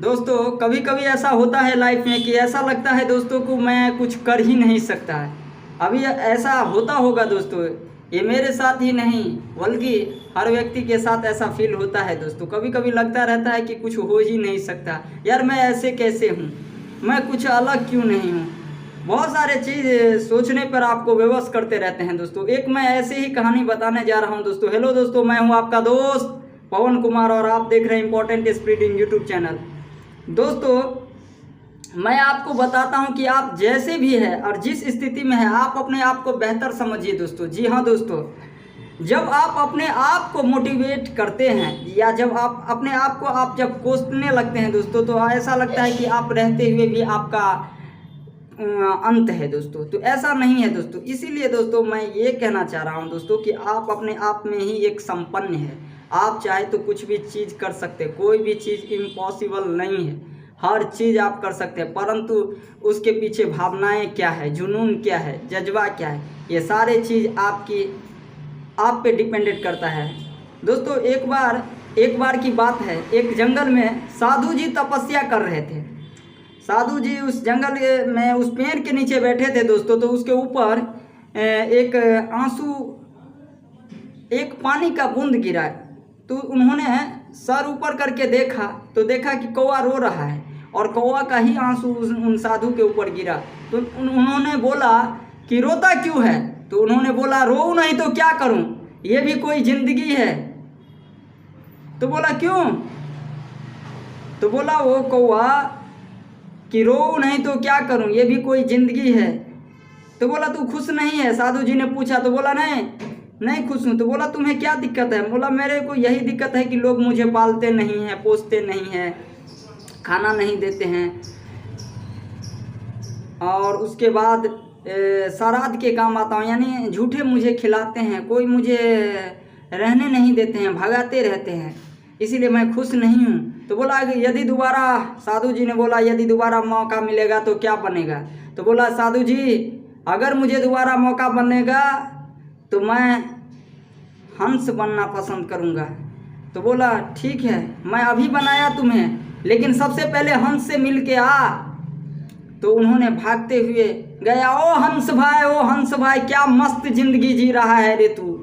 दोस्तों कभी कभी ऐसा होता है लाइफ में कि ऐसा लगता है दोस्तों को मैं कुछ कर ही नहीं सकता है। अभी ऐसा होता होगा दोस्तों, ये मेरे साथ ही नहीं बल्कि हर व्यक्ति के साथ ऐसा फील होता है दोस्तों। कभी कभी लगता रहता है कि कुछ हो ही नहीं सकता, यार मैं ऐसे कैसे हूँ, मैं कुछ अलग क्यों नहीं हूँ। बहुत सारे चीज़ सोचने पर आपको विवश करते रहते हैं दोस्तों। एक मैं ऐसे ही कहानी बताने जा रहा हूँ दोस्तों। हेलो दोस्तों, मैं हूँ आपका दोस्त पवन कुमार और आप देख रहे हैं इम्पोर्टेंट स्प्रिटिंग यूट्यूब चैनल। दोस्तों मैं आपको बताता हूं कि आप जैसे भी है और जिस स्थिति में है आप अपने आप को बेहतर समझिए दोस्तों। जी हाँ दोस्तों, जब आप अपने आप को मोटिवेट करते हैं या जब आप अपने आप को जब कोसने लगते हैं दोस्तों, तो ऐसा लगता है कि आप रहते हुए भी आपका अंत है दोस्तों। तो ऐसा नहीं है दोस्तों। इसीलिए दोस्तों मैं ये कहना चाह रहा हूँ दोस्तों कि आप अपने आप में ही एक संपन्न है। आप चाहे तो कुछ भी चीज़ कर सकते हैं, कोई भी चीज़ इम्पॉसिबल नहीं है। हर चीज़ आप कर सकते हैं, परंतु उसके पीछे भावनाएं क्या है, जुनून क्या है, जज्बा क्या है, ये सारे चीज़ आप पे डिपेंडेंट करता है दोस्तों। एक बार की बात है, एक जंगल में साधु जी तपस्या कर रहे थे। साधु जी उस जंगल में उस पेड़ के नीचे बैठे थे दोस्तों। तो उसके ऊपर एक पानी का बूंद गिरा। तो उन्होंने सर ऊपर करके देखा तो देखा कि कौवा रो रहा है और कौवा का ही आंसू उन साधु के ऊपर गिरा। तो उन्होंने बोला कि रोता क्यों है। तो उन्होंने बोला रो नहीं तो क्या करूं, ये भी कोई जिंदगी है। तो बोला क्यों। तो बोला वो कौवा कि रो नहीं तो क्या करूं, ये भी कोई जिंदगी है। तो बोला तू खुश नहीं है। साधु जी ने पूछा तो बोला नहीं खुश हूँ। तो बोला तुम्हें क्या दिक्कत है। बोला मेरे को यही दिक्कत है कि लोग मुझे पालते नहीं हैं, पोसते नहीं हैं, खाना नहीं देते हैं, और उसके बाद श्राद्ध के काम आता हूँ, यानी झूठे मुझे खिलाते हैं, कोई मुझे रहने नहीं देते हैं, भगाते रहते हैं, इसीलिए मैं खुश नहीं हूँ। तो बोला यदि दोबारा, साधु जी ने बोला यदि दोबारा मौका मिलेगा तो क्या बनेगा। तो बोला साधु जी अगर मुझे दोबारा मौका बनेगा तो मैं हंस बनना पसंद करूँगा। तो बोला ठीक है, मैं अभी बनाया तुम्हें, लेकिन सबसे पहले हंस से मिल के आ। तो उन्होंने भागते हुए गया। ओ हंस भाई क्या मस्त जिंदगी जी रहा है रे तू।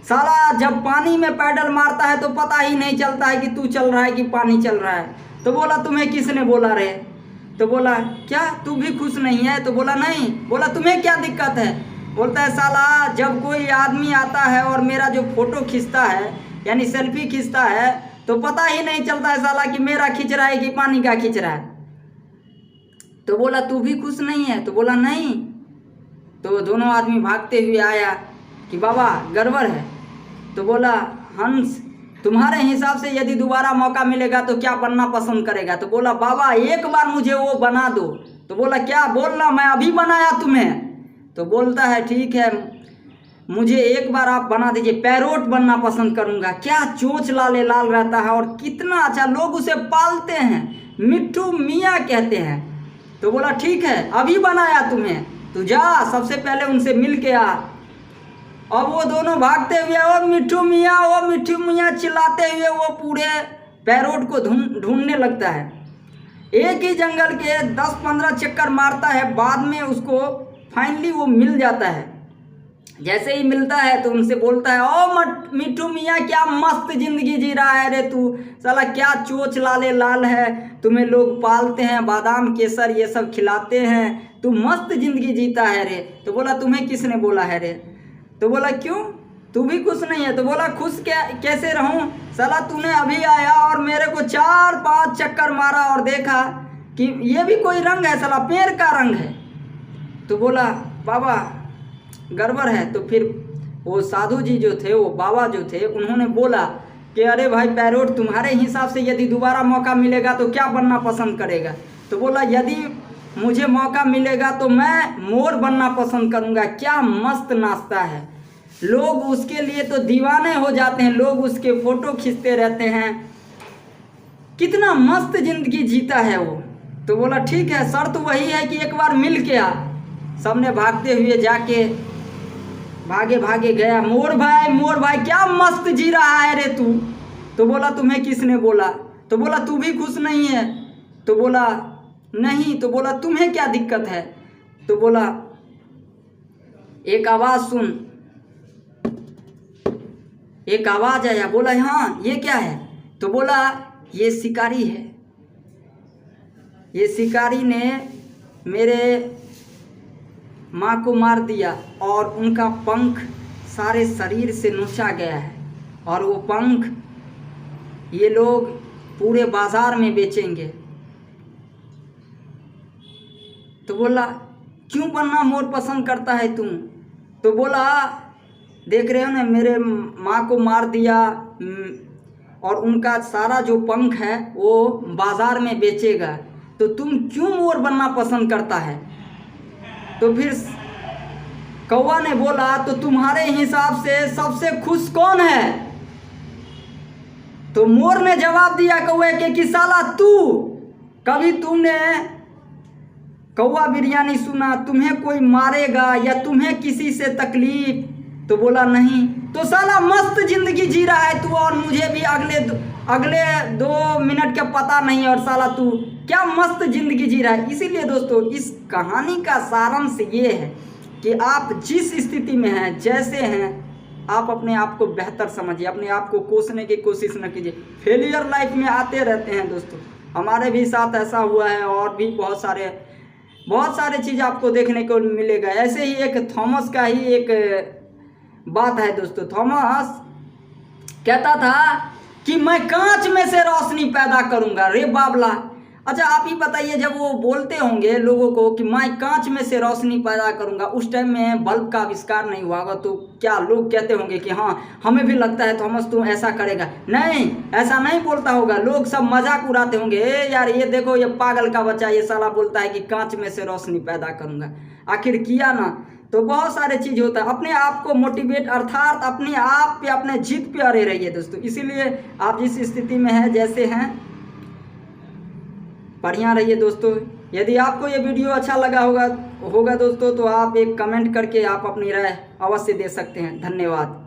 साला जब पानी में पैडल मारता है तो पता ही नहीं चलता है कि तू चल रहा है कि पानी चल रहा है। तो बोला तुम्हें किसने बोला रे। तो बोला क्या तू भी खुश नहीं है। तो बोला नहीं। बोला तुम्हें क्या दिक्कत है। बोलता है साला जब कोई आदमी आता है और मेरा जो फोटो खींचता है यानी सेल्फी खींचता है तो पता ही नहीं चलता है साला कि मेरा खींच रहा है कि पानी का खींच रहा है। तो बोला तू भी खुश नहीं है। तो बोला नहीं। तो दोनों आदमी भागते हुए आया कि बाबा गड़बड़ है। तो बोला हंस तुम्हारे हिसाब से यदि दोबारा मौका मिलेगा तो क्या बनना पसंद करेगा। तो बोला बाबा एक बार मुझे वो बना दो। तो बोला क्या बोलना, मैं अभी बनाया तुम्हें। तो बोलता है ठीक है मुझे एक बार आप बना दीजिए, पैरोट बनना पसंद करूंगा। क्या चोंच लाले लाल रहता है और कितना अच्छा, लोग उसे पालते हैं, मिट्टू मियाँ कहते हैं। तो बोला ठीक है अभी बनाया तुम्हें, तू जा सबसे पहले उनसे मिल के आ। अब वो दोनों भागते हुए वो मिट्टू मियाँ चिल्लाते हुए वो पूरे पैरोट को ढूंढने लगता है। एक ही जंगल के 10-15 चक्कर मारता है, बाद में उसको फाइनली वो मिल जाता है। जैसे ही मिलता है तो उनसे बोलता है ओ मिट्टू मियाँ क्या मस्त जिंदगी जी रहा है रे तू। साला क्या चोच लाले लाल है, तुम्हें लोग पालते हैं, बादाम केसर ये सब खिलाते हैं, तू मस्त जिंदगी जीता है रे। तो बोला तुम्हें किसने बोला है रे। तो बोला क्यों तू भी खुश नहीं है। तो बोला खुश कैसे रहूं, साला तूने अभी आया और मेरे को 4-5 चक्कर मारा और देखा कि ये भी कोई रंग है, साला पेड़ का रंग है। तो बोला बाबा गड़बड़ है। तो फिर वो साधु जी जो थे, वो बाबा जो थे, उन्होंने बोला कि अरे भाई पैरोट तुम्हारे हिसाब से यदि दोबारा मौका मिलेगा तो क्या बनना पसंद करेगा। तो बोला यदि मुझे मौका मिलेगा तो मैं मोर बनना पसंद करूंगा। क्या मस्त नाचता है, लोग उसके लिए तो दीवाने हो जाते हैं, लोग उसके फोटो खींचते रहते हैं, कितना मस्त जिंदगी जीता है वो। तो बोला ठीक है शर्त वही है कि एक बार मिल के आ। सबने भागते हुए जाके भागे गया। मोर भाई क्या मस्त जी रहा है रे तू। तो बोला तुम्हें किसने बोला। तो बोला तू भी खुश नहीं है। तो बोला नहीं। तो बोला तुम्हें क्या दिक्कत है? तो बोला एक आवाज़ सुन। एक आवाज़ आया, बोला हाँ ये क्या है? तो बोला ये शिकारी है। ये शिकारी ने मेरे माँ को मार दिया और उनका पंख सारे शरीर से नोचा गया है, और वो पंख ये लोग पूरे बाज़ार में बेचेंगे। तो बोला क्यों बनना मोर पसंद करता है तुम? तो बोला देख रहे हो ना, मेरे माँ को मार दिया और उनका सारा जो पंख है वो बाज़ार में बेचेगा, तो तुम क्यों मोर बनना पसंद करता है? तो फिर कौवा ने बोला तो तुम्हारे हिसाब से सबसे खुश कौन है? तो मोर ने जवाब दिया कौवे के कि साला तू, कभी तुमने कौवा बिरयानी सुना? तुम्हें कोई मारेगा या तुम्हें किसी से तकलीफ? तो बोला नहीं। तो साला मस्त जिंदगी जी रहा है तू, और मुझे भी अगले 2 मिनट का पता नहीं, और साला तू क्या मस्त जिंदगी जी रहा है। इसीलिए दोस्तों इस कहानी का सारांश ये है कि आप जिस स्थिति में हैं, जैसे हैं, आप अपने आप को बेहतर समझिए, अपने आप को कोसने की कोशिश न कीजिए। फेलियर लाइफ में आते रहते हैं दोस्तों, हमारे भी साथ ऐसा हुआ है, और भी बहुत सारे चीज़ आपको देखने को मिलेगा। ऐसे ही एक थॉमस का ही एक बात है दोस्तों। थॉमस कहता था कि मैं कांच में से रोशनी पैदा करूंगा। रे बाबला, अच्छा आप ही बताइए, जब वो बोलते होंगे लोगों को कि मैं कांच में से रोशनी पैदा करूंगा, उस टाइम में बल्ब का आविष्कार नहीं हुआ होगा, तो क्या लोग कहते होंगे कि हाँ हमें भी लगता है थॉमस तू ऐसा करेगा? नहीं, ऐसा नहीं बोलता होगा। लोग सब मजाक उड़ाते होंगे, ए यार ये देखो ये पागल का बच्चा, ये साला बोलता है कि कांच में से रोशनी पैदा करूंगा। आखिर किया ना। तो बहुत सारे चीज़ होता है। अपने आप को मोटिवेट, अर्थात अपने आप पे, अपने जिद पे अड़े रहिए दोस्तों। इसीलिए आप जिस स्थिति में हैं, जैसे हैं, बढ़िया रहिए दोस्तों। यदि आपको ये वीडियो अच्छा लगा होगा दोस्तों, तो आप एक कमेंट करके आप अपनी राय अवश्य दे सकते हैं। धन्यवाद।